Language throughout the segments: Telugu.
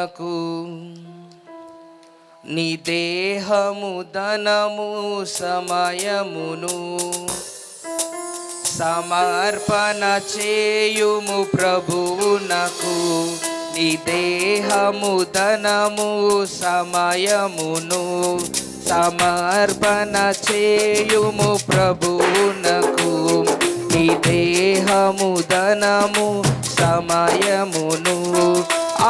ప్రభువునకు నీ దేహము ధనము సమయమును సమర్పణ చేయుము ప్రభువునకు. నీ దేహము ధనము సమయమును సమర్పణ చేయుము ప్రభువునకు. నీ దేహము ధనము సమయమును.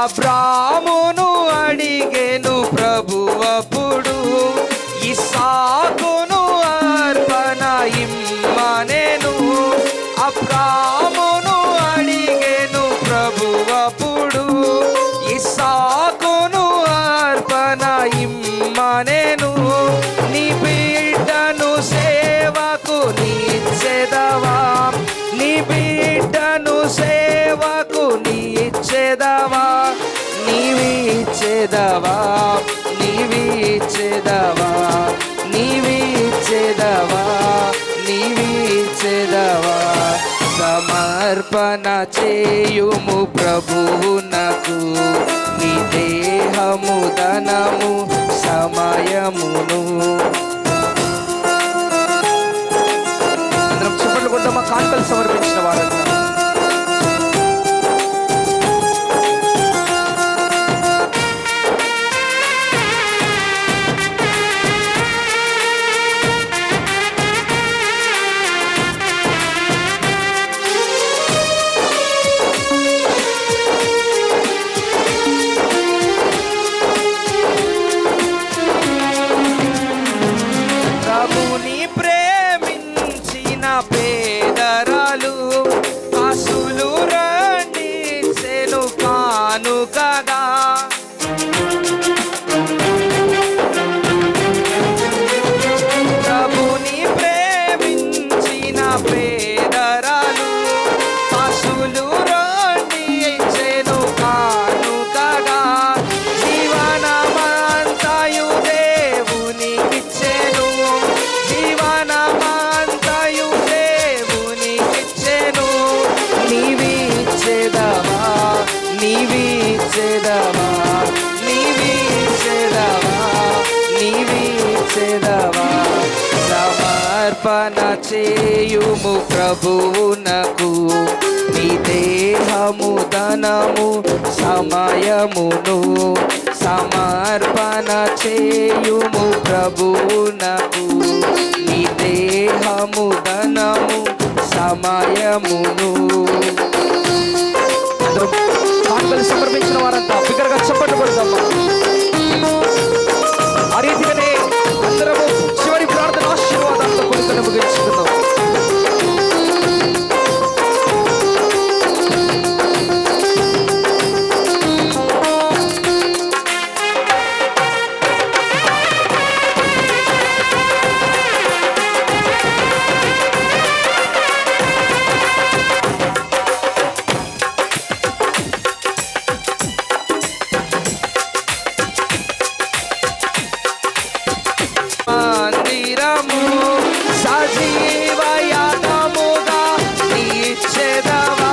అబ్రామును అడిగెను ప్రభువప్పుడు, ఇస్సాకును అర్పణ ఇమ్మనెను. అబ్రామును అడిగెను ప్రభువప్పుడు, ఇస్సాకును అర్పణ ఇమ్మనెను. నీ బిడ్డను సేవకు నీచెదవా, నీ బిడ్డను సేవకు నీచెదవా, నీవిచెదవా, నీవిచెదవా, నీవిచెదవా, నీవిచెదవా. సమర్పణ చేయుము ప్రభువునకు. నీ దేహము ధనము సమయమును. అందరం చప్పట్లు కొట్టు, మా కానుకలు సమర్పించిన వారంతా. ప్రభుని ప్రేమించిన పేదరాలు ఆశులు రండిచెను కానుకగా. ప్రభుని ప్రేమించిన పేదరాలు ఆశులు రండిచెను కానుకగా. జీవనమంతయు దేవునికిచ్చెను, జీవనమంతయు దేవునికిచ్చెను. నీవిచెదవా, నీవిచెదవా, నీవిచెదవా, నీవిచెదవా. సమర్పణ చేయుము ప్రభువునకు. నీ దేహము ధనము సమయమును సమర్పణ చేయుము ప్రభువునకు. నీ దేహము ధనము సమయమును. అందరూ కానుకలు సమర్పించిన వారంతా బిగ్గరగా చప్పట్లు కొడదామా. ఆ రీతిగానే అందరము చివరి ప్రార్థన ఆశీర్వాదాలతో కొడుకుని ముగించుకుందాం. మందిరము సజీవ యాగముగా నీచెదవా,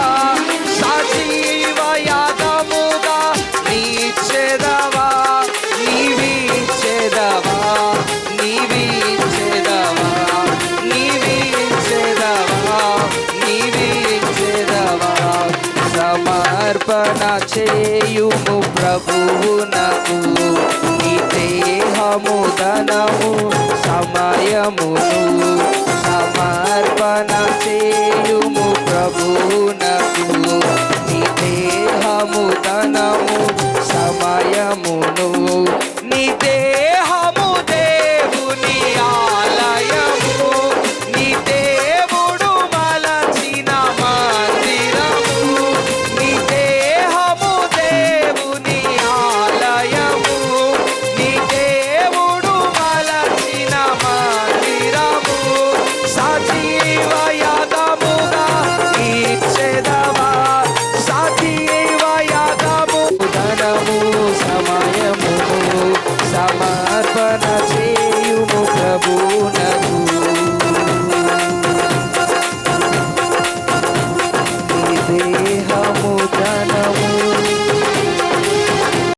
సజీవ యాగముగా నీచెదవా, నీవిచెదవా, నీవిచెదవా, నీవిచెదవా, నీవిచెదవా. సమర్పణ చేయుము ప్రభువునకు. నీ దేహము ధనము సమయమును సమర్పణ చేయుము ప్రభువునకు. నీ దేహము ధనము సమయమును. నీ దేహము దేవుని ఆలయము, నీ దేవుడు మలచిన మందిరము. నీ దేహము దేవుని ఆలయము, నీ దేవుడు మలచిన మందిరము. సజీవ యాగముగా నీచెదవా, సజీవ యాగము ధనము సమయమును సమర్పణ చేయుము ప్రభువునకు. నీ దేహము ధన